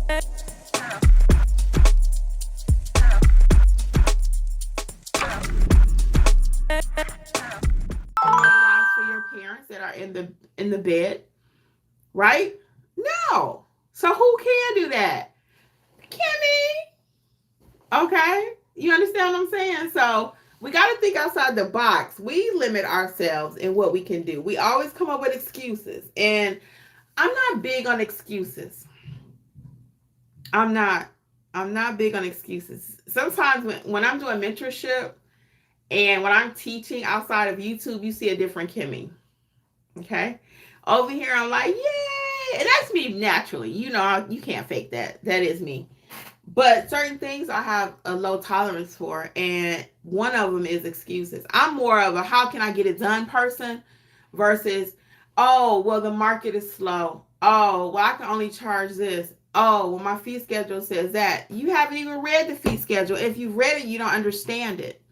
Notarize for your parents that are in the bed, right? No. So who can do that? Kimmi. Okay. You understand what I'm saying? So we got to think outside the box. We limit ourselves in what we can do. We always come up with excuses. And I'm not big on excuses. I'm not. I'm not big on excuses. Sometimes when I'm doing mentorship and when I'm teaching outside of YouTube, you see a different Kimmi. Okay. Over here, I'm like, yay. And that's me naturally. You know, you can't fake that. That is me. But certain things I have a low tolerance for, and one of them is excuses. I'm more of a how can I get it done person versus, oh, well, the market is slow. Oh, well, I can only charge this. Oh, well, my fee schedule says that. You haven't even read the fee schedule. If you've read it, you don't understand it.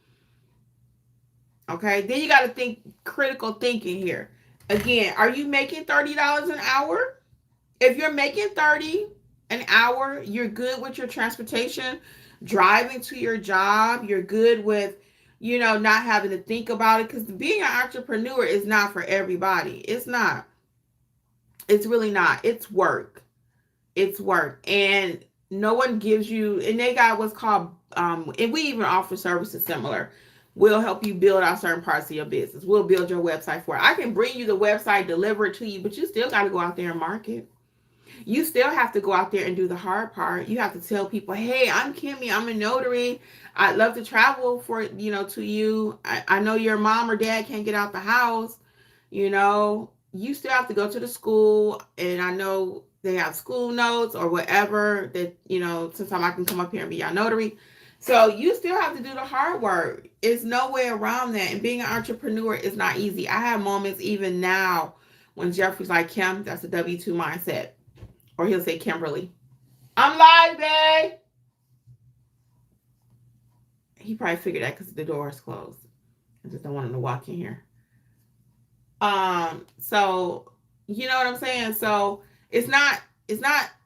Okay, then you got to think critical thinking here. Again, are you making $30 an hour? If you're making 30 an hour, you're good with your transportation, driving to your job, you're good with, you know, not having to think about it, because being an entrepreneur is not for everybody. It's not. It's really not. It's work. It's work. And no one gives you, and they got what's called, and we even offer services similar. We'll help you build out certain parts of your business. We'll build your website for it. I can bring you the website, deliver it to you, but you still got to go out there and market. You still have to go out there and do the hard part. You have to tell people, hey, I'm Kimmi. I'm a notary. I'd love to travel for, you know, to you. I know your mom or dad can't get out the house. You know, you still have to go to the school. And I know they have school notes or whatever that, you know, sometimes I can come up here and be your notary. So you still have to do the hard work. It's no way around that. And being an entrepreneur is not easy. I have moments even now when Jeffrey's like, Kim, that's a W-2 mindset. Or he'll say, Kimberly, I'm live, babe. He probably figured that because the door is closed. I just don't want him to walk in here. So you know what I'm saying? So it's not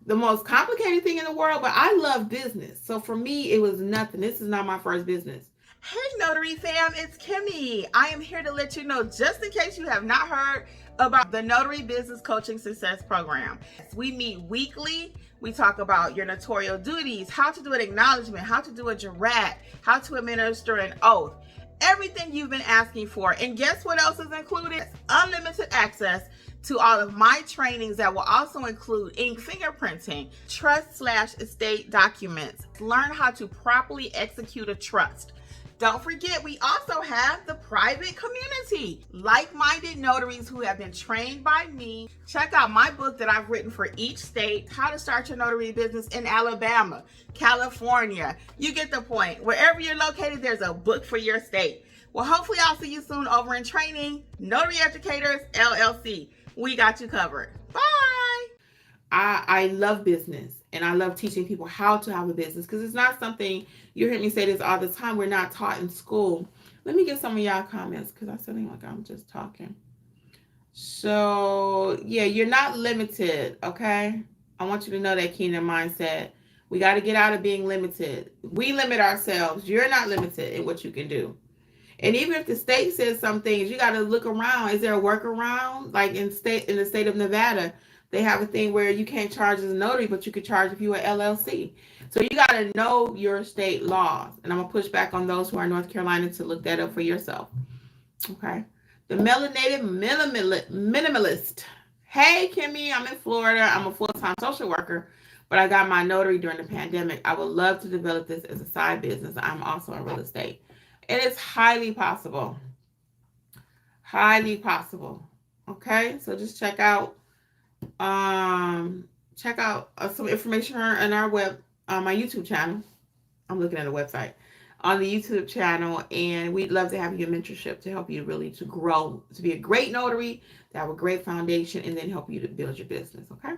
the most complicated thing in the world, but I love business. So for me, it was nothing. This is not my first business. Hey, Notary fam, it's Kimmi. I am here to let you know, just in case you have not heard about the Notary Business Coaching Success Program. We meet weekly. We talk about your notarial duties, how to do an acknowledgement, how to do a jurat, how to administer an oath, everything you've been asking for. And guess what else is included? Unlimited access to all of my trainings that will also include ink fingerprinting, trust/estate documents, learn how to properly execute a trust. Don't forget, we also have the private community, like-minded notaries who have been trained by me. Check out my book that I've written for each state, How to Start Your Notary Business in Alabama, California. You get the point. Wherever you're located, there's a book for your state. Well, hopefully I'll see you soon over in training. Notary Educators, LLC. We got you covered. Bye. I love business, and I love teaching people how to have a business, because it's not something, you hear me say this all the time, we're not taught in school. Let me get some of y'all comments, because I sound like I'm just talking. So yeah, you're not limited. Okay, I want you to know that kingdom mindset. We got to get out of being limited. We limit ourselves. You're not limited in what you can do. And even if the state says some things, you got to look around. Is there a workaround? Like in the state of Nevada, they have a thing where you can't charge as a notary, but you could charge if you were LLC. So you got to know your state laws. And I'm going to push back on those who are in North Carolina to look that up for yourself. Okay. The melanated minimalist. Hey, Kimmi, I'm in Florida. I'm a full-time social worker, but I got my notary during the pandemic. I would love to develop this as a side business. I'm also in real estate. And it's highly possible. Highly possible. Okay. So just check out some information on our my YouTube channel. I'm looking at a website on the YouTube channel, and we'd love to have you in mentorship to help you really to grow, to be a great notary, to have a great foundation, and then help you to build your business. Okay.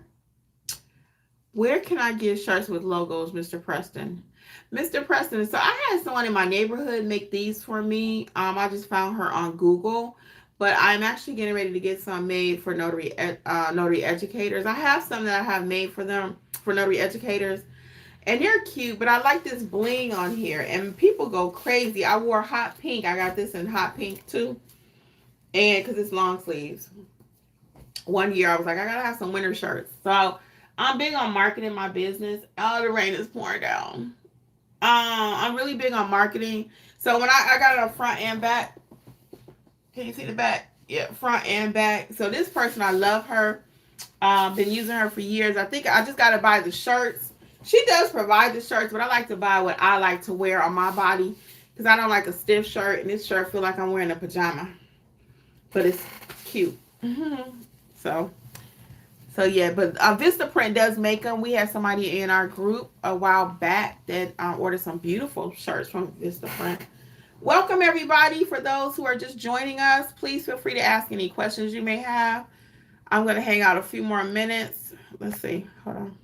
Where can I get shirts with logos, Mr. Preston? Mr. Preston, so I had someone in my neighborhood make these for me. I just found her on Google. But I'm actually getting ready to get some made for notary educators. I have some that I have made for them. for notary educators. And they're cute, but I like this bling on here. And people go crazy. I wore hot pink. I got this in hot pink too. And because it's long sleeves. One year I was like, I gotta have some winter shirts. So I'm big on marketing my business. Oh, the rain is pouring down. I'm really big on marketing. So when I got it on front and back. Can you see the back? Yeah, front and back. So this person, I love her. Been using her for years. I think I just got to buy the shirts. She does provide the shirts, but I like to buy what I like to wear on my body because I don't like a stiff shirt, and this shirt feel like I'm wearing a pajama, but it's cute. So yeah, but Vistaprint does make them. We had somebody in our group a while back that ordered some beautiful shirts from Vistaprint. Welcome everybody. For those who are just joining us, please feel free to ask any questions you may have. I'm going to hang out a few more minutes. Let's see. Hold on.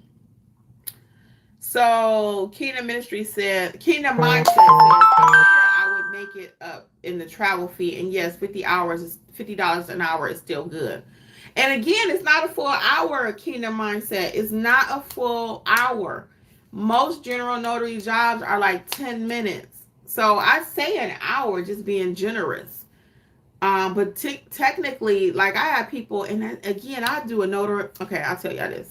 So Kingdom Ministry said, Kingdom Mindset says, I would make it up in the travel fee. And yes, 50 hours is $50 an hour is still good. And again, it's not a full hour, Kingdom Mindset. It's not a full hour. Most general notary jobs are like 10 minutes. So I say an hour, just being generous. But technically, like I have people, and again, I do a notary. Okay, I'll tell y'all this.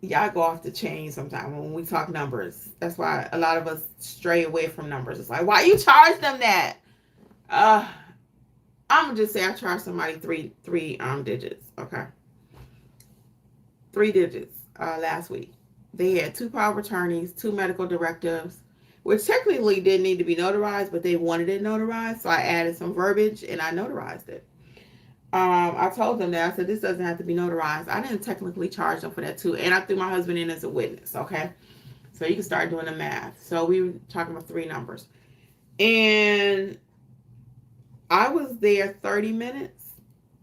Y'all go off the chain sometimes when we talk numbers. That's why a lot of us stray away from numbers. It's like, why you charge them that? I'm gonna just say I charged somebody three digits. Okay, 3 digits last week. They had 2 power of attorneys, 2 medical directives, which technically didn't need to be notarized, but they wanted it notarized, so I added some verbiage and I notarized it. I told them that. I said, this doesn't have to be notarized. I didn't technically charge them for that too. And I threw my husband in as a witness, okay? So you can start doing the math. So we were talking about 3 numbers. And I was there 30 minutes.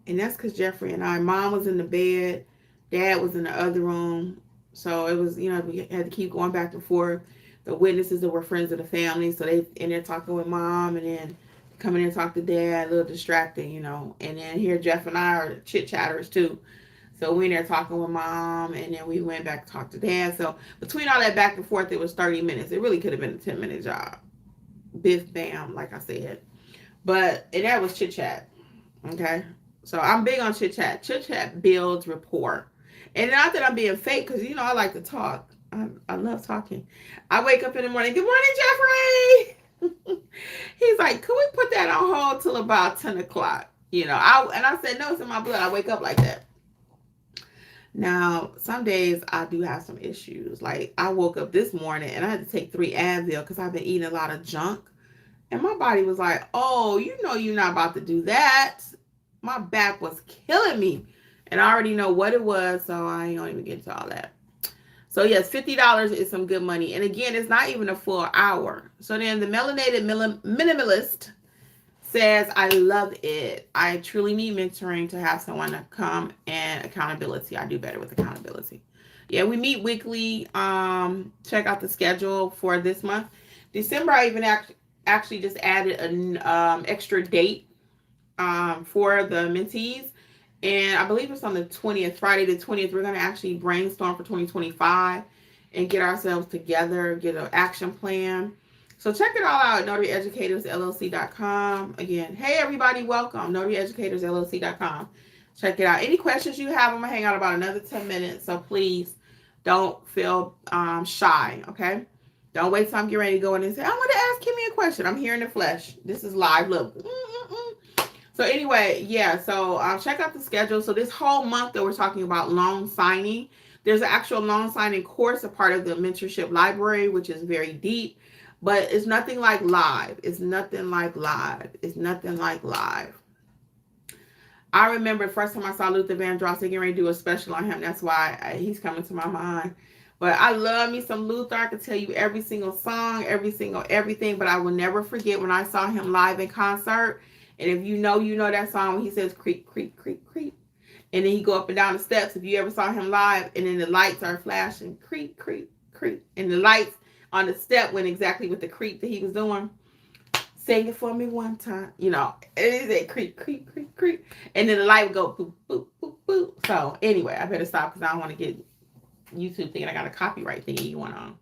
And that's because Jeffrey and Mom was in the bed. Dad was in the other room. So it was, we had to keep going back and forth. The witnesses that were friends of the family. So they in there talking with Mom and then coming in and talk to Dad, a little distracting, And then here Jeff and I are chit-chatters too. So we in there talking with Mom, and then we went back to talk to Dad. So between all that back and forth, it was 30 minutes. It really could have been a 10-minute job. Biff, bam, like I said. And that was chit-chat, okay? So I'm big on chit-chat. Chit-chat builds rapport. And not that I'm being fake, because, I like to talk. I love talking. I wake up in the morning, good morning, Jeffrey! He's like, could we put that on hold till about 10 o'clock? And I said, no, it's in my blood. I wake up like that. Now, some days I do have some issues. Like I woke up this morning and I had to take 3 Advil because I've been eating a lot of junk. And my body was like, oh, you're not about to do that. My back was killing me. And I already know what it was, so I ain't gonna even get into all that. So yes, $50 is some good money. And again, it's not even a full hour. So then the Melanated Minimalist says, I love it. I truly need mentoring to have someone to come and accountability. I do better with accountability. Yeah, we meet weekly. Check out the schedule for this month. December, I even actually just added an extra date for the mentees. And I believe it's on the 20th, Friday the 20th. We're going to actually brainstorm for 2025 and get ourselves together, get an action plan. So check it all out at notaryeducatorsllc.com. Again, hey, everybody, welcome, notaryeducatorsllc.com. Check it out. Any questions you have, I'm going to hang out about another 10 minutes. So please don't feel shy, okay? Don't wait till I'm getting ready to go in and say, I want to ask Kimmi a question. I'm here in the flesh. This is live. Look. So anyway, yeah, so check out the schedule. So this whole month that we're talking about loan signing, there's an actual loan signing course, a part of the mentorship library, which is very deep, but it's nothing like live. It's nothing like live. It's nothing like live. I remember the first time I saw Luther Vandross, getting ready to do a special on him. That's why he's coming to my mind. But I love me some Luther. I could tell you every single song, everything, but I will never forget when I saw him live in concert. And if you know that song when he says creep, creep, creep, creep. And then he go up and down the steps. If you ever saw him live, and then the lights are flashing, creep, creep, creep. And the lights on the step went exactly with the creep that he was doing. sing it for me one time. You know, it is a creep, creep, creep, creep. And then the light would go boop, boop, boop, boop. So anyway, I better stop because I don't want to get YouTube thinking I got a copyright thing going on.